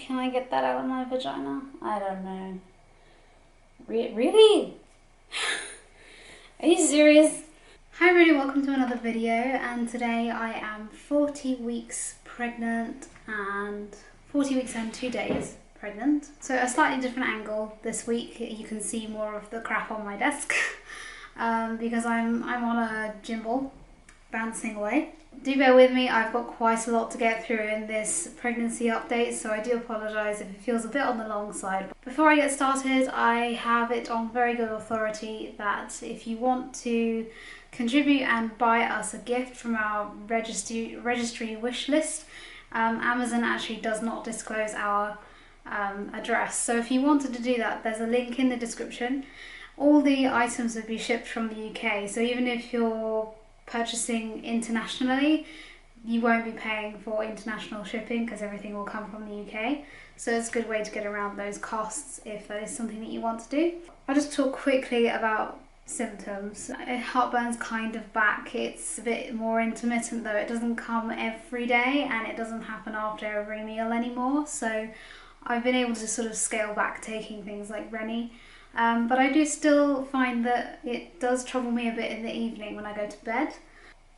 Can I get that out of my vagina? I don't know. Really? Are you serious? Hi everybody, welcome to another video, and today I am 40 weeks pregnant and 40 weeks and 2 days pregnant. So a slightly different angle this week. You can see more of the crap on my desk because I'm on a gimbal bouncing away. Do bear with me, I've got quite a lot to get through in this pregnancy update, so I do apologise if it feels a bit on the long side. Before I get started, I have it on very good authority that if you want to contribute and buy us a gift from our registry wish list, Amazon actually does not disclose our address. So if you wanted to do that, there's a link in the description. All the items would be shipped from the UK, so even if you're purchasing internationally, you won't be paying for international shipping because everything will come from the UK. So it's a good way to get around those costs if that is something that you want to do. I'll just talk quickly about symptoms. Heartburn's kind of back. It's a bit more intermittent though. It doesn't come every day and it doesn't happen after every meal anymore. So I've been able to sort of scale back taking things like Rennie. But I do still find that it does trouble me a bit in the evening when I go to bed.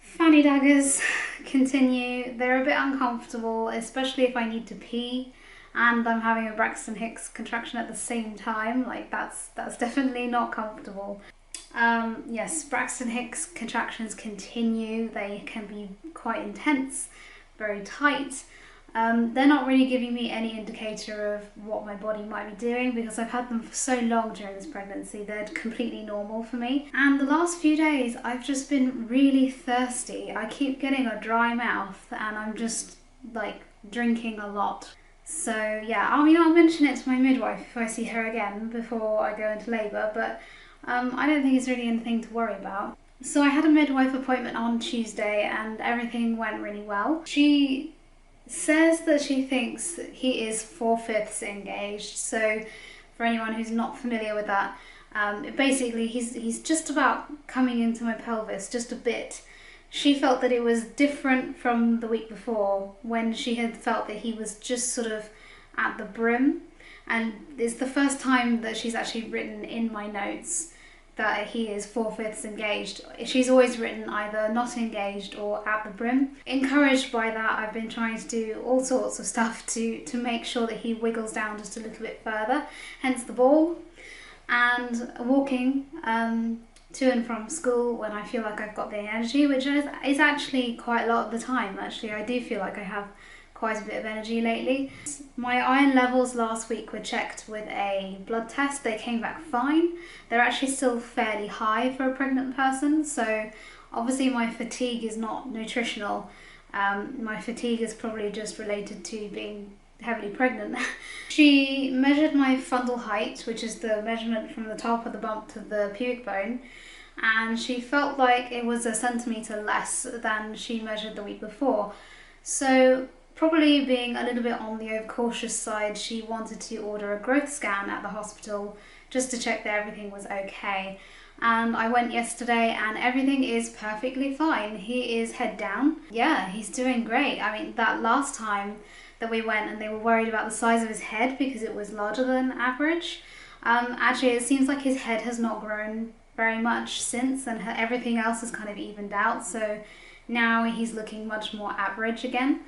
Fanny daggers continue. They're a bit uncomfortable, especially if I need to pee and I'm having a Braxton Hicks contraction at the same time. Like that's definitely not comfortable. Yes, Braxton Hicks contractions continue. They can be quite intense, very tight. They're not really giving me any indicator of what my body might be doing because I've had them for so long during this pregnancy. They're completely normal for me. And the last few days I've just been really thirsty. I keep getting a dry mouth and I'm just like drinking a lot. So yeah, I mean, I'll mention it to my midwife if I see her again before I go into labour, but I don't think it's really anything to worry about. So I had a midwife appointment on Tuesday and everything went really well. She says that she thinks that he is 4/5 engaged. So for anyone who's not familiar with that, basically he's just about coming into my pelvis, just a bit. She felt that it was different from the week before when she had felt that he was just sort of at the brim, and it's the first time that she's actually written in my notes that he is 4/5 engaged. She's always written either not engaged or at the brim. Encouraged by that, I've been trying to do all sorts of stuff to make sure that he wiggles down just a little bit further, hence the ball, and walking to and from school when I feel like I've got the energy, which is actually quite a lot of the time. Actually, I do feel like I have quite a bit of energy lately. My iron levels last week were checked with a blood test. They came back fine. They're actually still fairly high for a pregnant person, so obviously my fatigue is not nutritional. My fatigue is probably just related to being heavily pregnant. She measured my fundal height, which is the measurement from the top of the bump to the pubic bone, and she felt like it was 1 centimetre less than she measured the week before. So probably being a little bit on the overcautious side, she wanted to order a growth scan at the hospital just to check that everything was okay. And I went yesterday and everything is perfectly fine. He is head down. Yeah, he's doing great. I mean, that last time that we went and they were worried about the size of his head because it was larger than average. Actually, it seems like his head has not grown very much since, and everything else is kind of evened out. So now he's looking much more average again.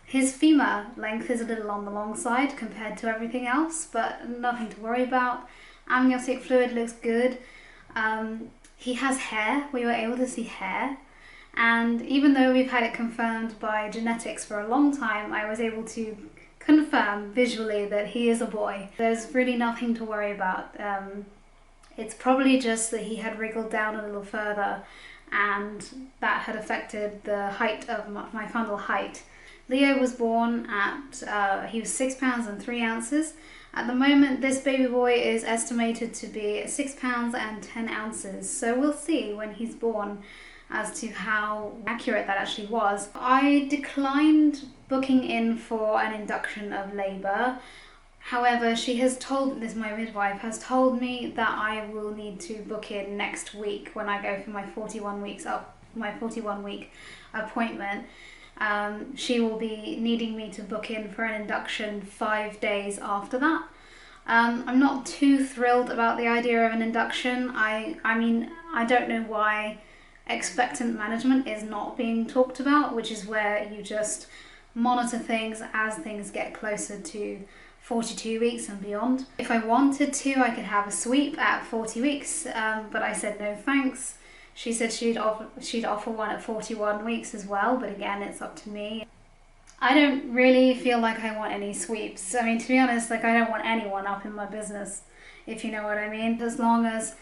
His femur length is a little on the long side compared to everything else, but nothing to worry about. Amniotic fluid looks good. He has hair. We were able to see hair. And even though we've had it confirmed by genetics for a long time, I was able to confirm visually that he is a boy. There's really nothing to worry about. It's probably just that he had wriggled down a little further and that had affected the height of my fundal height. Leo was born at, he was 6 pounds and 3 ounces. At the moment, this baby boy is estimated to be 6 pounds and 10 ounces. So we'll see when he's born as to how accurate that actually was. I declined booking in for an induction of labour. However, she has told, this my midwife, has told me that I will need to book in next week when I go for my 41 week appointment. She will be needing me to book in for an induction 5 days after that. I'm not too thrilled about the idea of an induction. I mean, I don't know why expectant management is not being talked about, which is where you just monitor things as things get closer to 42 weeks and beyond. If I wanted to, I could have a sweep at 40 weeks, but I said no thanks. She said she'd offer one at 41 weeks as well, but again, it's up to me. I don't really feel like I want any sweeps. I mean, to be honest, like, I don't want anyone up in my business, if you know what I mean. As long as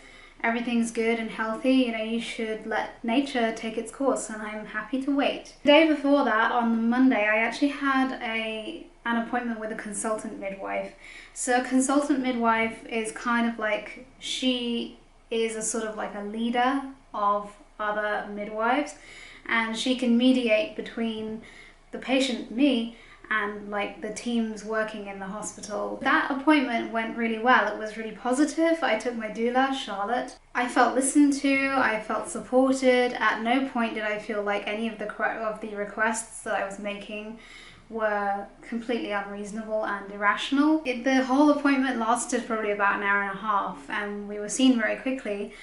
everything's good and healthy, you know, you should let nature take its course, and I'm happy to wait. The day before that, on Monday, I actually had an appointment with a consultant midwife. So a consultant midwife is kind of like, she is a sort of like a leader of other midwives, and she can mediate between the patient, me, and like the teams working in the hospital. That appointment went really well. It was really positive. I took my doula, Charlotte. I felt listened to, I felt supported. At no point did I feel like any of the requests that I was making were completely unreasonable and irrational. The whole appointment lasted probably about an hour and a half, and we were seen very quickly.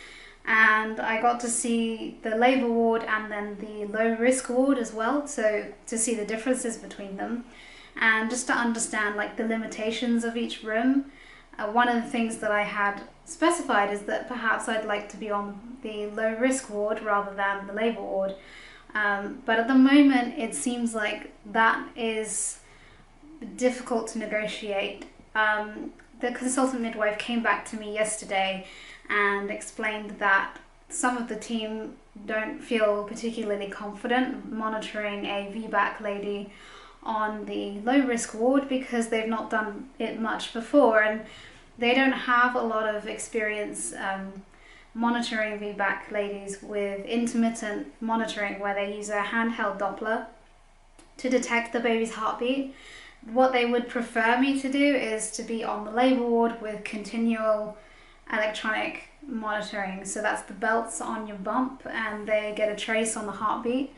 And I got to see the labour ward and then the low risk ward as well, so to see the differences between them and just to understand like the limitations of each room. One of the things that I had specified is that perhaps I'd like to be on the low risk ward rather than the labour ward, but at the moment it seems like that is difficult to negotiate. The consultant midwife came back to me yesterday and explained that some of the team don't feel particularly confident monitoring a VBAC lady on the low risk ward because they've not done it much before, and they don't have a lot of experience monitoring VBAC ladies with intermittent monitoring where they use a handheld Doppler to detect the baby's heartbeat. What they would prefer me to do is to be on the labour ward with continual electronic monitoring. So that's the belts on your bump and they get a trace on the heartbeat,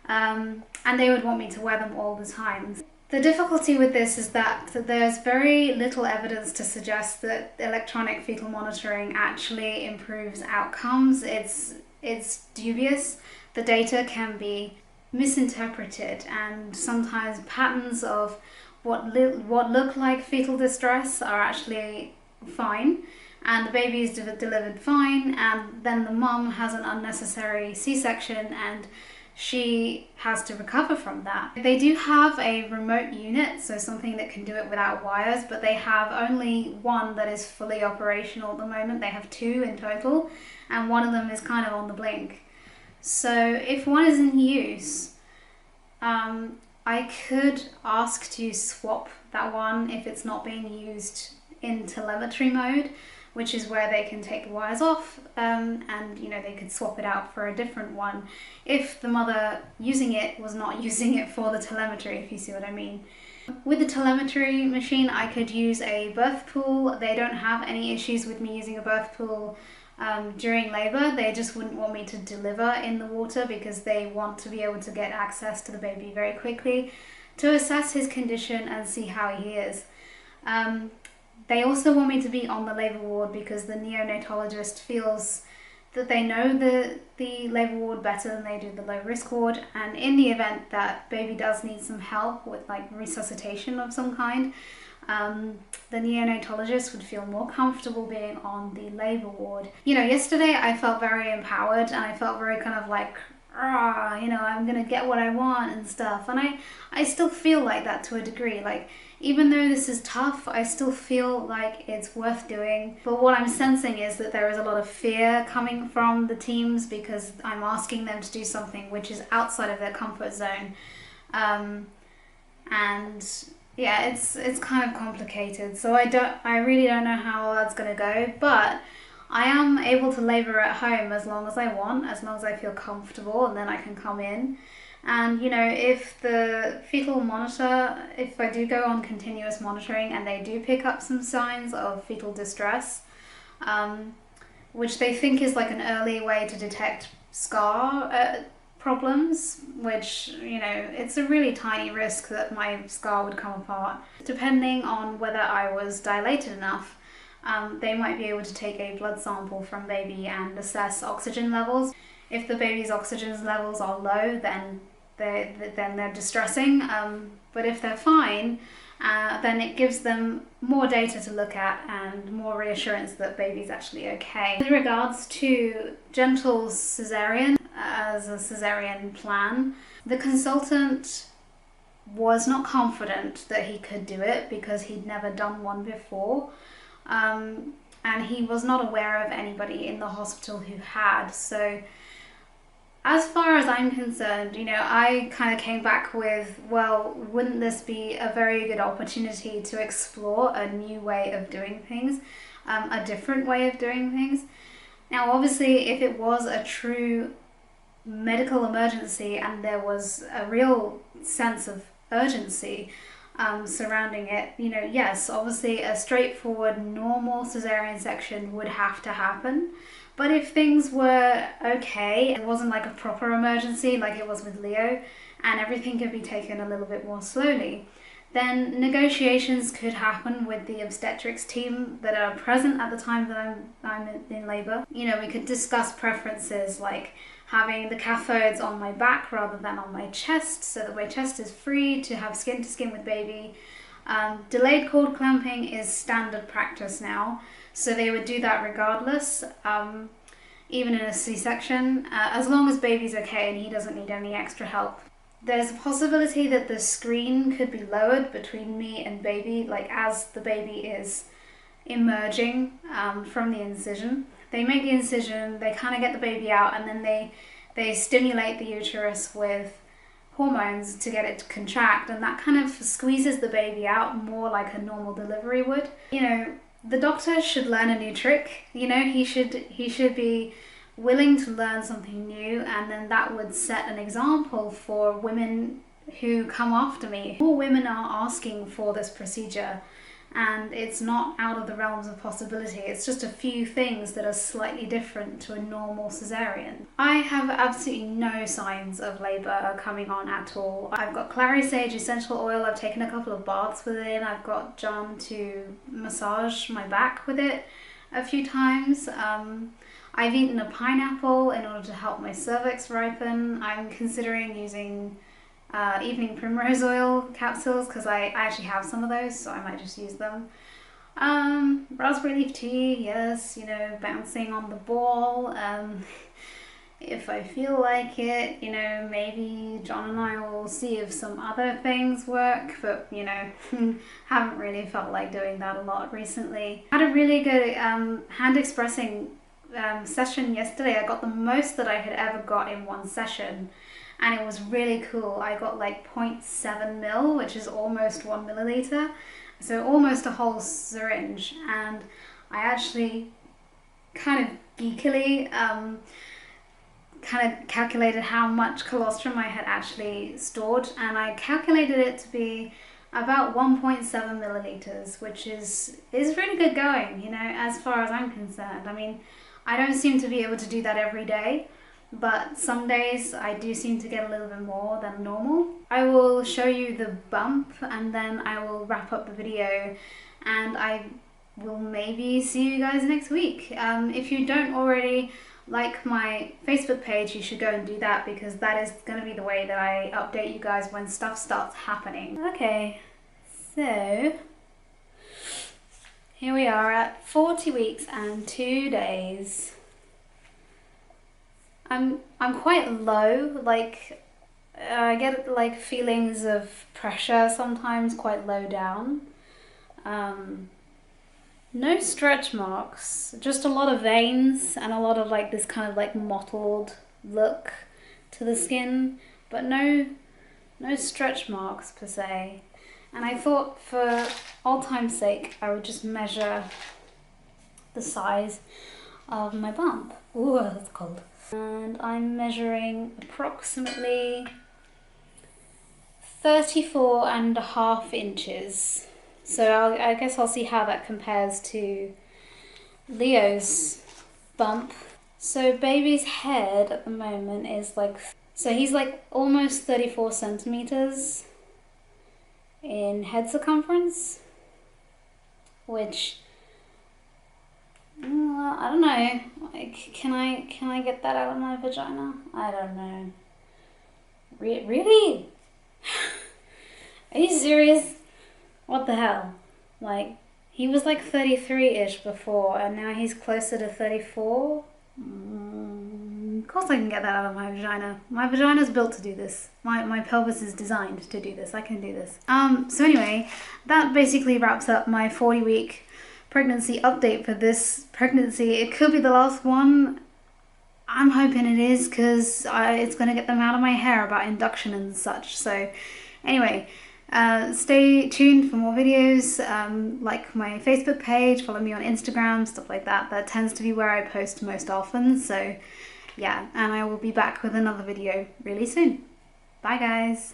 and they would want me to wear them all the time. The difficulty with this is that there's very little evidence to suggest that electronic fetal monitoring actually improves outcomes. It's dubious. The data can be misinterpreted, and sometimes patterns of what look like fetal distress are actually fine, and the baby is delivered fine, and then the mum has an unnecessary C-section and she has to recover from that. They do have a remote unit, so something that can do it without wires, but they have only one that is fully operational at the moment. They have two in total, and one of them is kind of on the blink. So if one is in use, I could ask to swap that one if it's not being used in telemetry mode, which is where they can take the wires off, and you know, they could swap it out for a different one if the mother using it was not using it for the telemetry, if you see what I mean. With the telemetry machine, I could use a birth pool. They don't have any issues with me using a birth pool during labour. They just wouldn't want me to deliver in the water because they want to be able to get access to the baby very quickly to assess his condition and see how he is. They also want me to be on the labour ward because the neonatologist feels that they know the labour ward better than they do the low risk ward, and in the event that baby does need some help with like resuscitation of some kind, the neonatologist would feel more comfortable being on the labour ward. You know, yesterday I felt very empowered and I felt very kind of like, you know, I'm gonna get what I want and stuff, and I still feel like that to a degree. Like, even though this is tough, I still feel like it's worth doing. But what I'm sensing is that there is a lot of fear coming from the teams because I'm asking them to do something which is outside of their comfort zone. And yeah, it's kind of complicated. So I really don't know how that's gonna go, but I am able to labour at home as long as I want, as long as I feel comfortable, and then I can come in. And you know, if the fetal monitor, if I do go on continuous monitoring and they do pick up some signs of fetal distress, which they think is like an early way to detect scar problems, which, you know, it's a really tiny risk that my scar would come apart. Depending on whether I was dilated enough, they might be able to take a blood sample from baby and assess oxygen levels. If the baby's oxygen levels are low, then they're distressing, but if they're fine, then it gives them more data to look at and more reassurance that baby's actually okay. With regards to gentle cesarean as a cesarean plan, the consultant was not confident that he could do it because he'd never done one before, and he was not aware of anybody in the hospital who had. So as far as I'm concerned, you know, I kind of came back with, well, wouldn't this be a very good opportunity to explore a new way of doing things, a different way of doing things? Now, obviously, if it was a true medical emergency and there was a real sense of urgency surrounding it, you know, yes, obviously a straightforward, normal cesarean section would have to happen. But if things were okay, it wasn't like a proper emergency like it was with Leo, and everything could be taken a little bit more slowly, then negotiations could happen with the obstetrics team that are present at the time that I'm in labour. You know, we could discuss preferences like having the cathodes on my back rather than on my chest, so that my chest is free to have skin to skin with baby. Delayed cord clamping is standard practice now, so they would do that regardless, even in a C-section, as long as baby's okay and he doesn't need any extra help. There's a possibility that the screen could be lowered between me and baby, like as the baby is emerging from the incision. They make the incision, they kind of get the baby out, and then they stimulate the uterus with hormones to get it to contract, and that kind of squeezes the baby out more like a normal delivery would. You know, the doctor should learn a new trick. You know, he should be willing to learn something new, and then that would set an example for women who come after me. More women are asking for this procedure, and it's not out of the realms of possibility. It's just a few things that are slightly different to a normal cesarean. I have absolutely no signs of labour coming on at all. I've got clary sage essential oil, I've taken a couple of baths with it, I've got John to massage my back with it a few times. I've eaten a pineapple in order to help my cervix ripen. I'm considering using evening primrose oil capsules because I actually have some of those, so I might just use them. Raspberry leaf tea, yes, you know, bouncing on the ball. If I feel like it, you know, maybe John and I will see if some other things work, but, you know, haven't really felt like doing that a lot recently. Had a really good hand expressing session yesterday. I got the most that I had ever got in one session, and it was really cool. I got like 0.7 ml, which is almost 1 milliliter, so almost a whole syringe. And I actually kind of geekily kind of calculated how much colostrum I had actually stored, and I calculated it to be about 1.7 milliliters, which is really good going, you know, as far as I'm concerned. I mean, I don't seem to be able to do that every day, but some days I do seem to get a little bit more than normal. I will show you the bump, and then I will wrap up the video, and I will maybe see you guys next week. If you don't already like my Facebook page, you should go and do that, because that is going to be the way that I update you guys when stuff starts happening. Okay, so here we are at 40 weeks and 2 days. I'm quite low, like I get like feelings of pressure sometimes, quite low down. No stretch marks, just a lot of veins and a lot of like this kind of like mottled look to the skin, but no stretch marks per se. And I thought for old time's sake I would just measure the size of my bump. Ooh, that's cold. And I'm measuring approximately 34.5 inches. So I guess I'll see how that compares to Leo's bump. So baby's head at the moment is like So he's like almost 34 centimeters in head circumference, which I don't know. Like, can I get that out of my vagina? I don't know. Really? Are you serious? What the hell? Like, he was like 33-ish before, and now he's closer to 34. Of course I can get that out of my vagina. My vagina's built to do this. My pelvis is designed to do this. I can do this. So anyway, that basically wraps up my 40-week pregnancy update for this pregnancy. It could be the last one. I'm hoping it is, because it's going to get them out of my hair about induction and such. So anyway, stay tuned for more videos. Like my Facebook page, follow me on Instagram, stuff like that. That tends to be where I post most often. So yeah, and I will be back with another video really soon. Bye guys.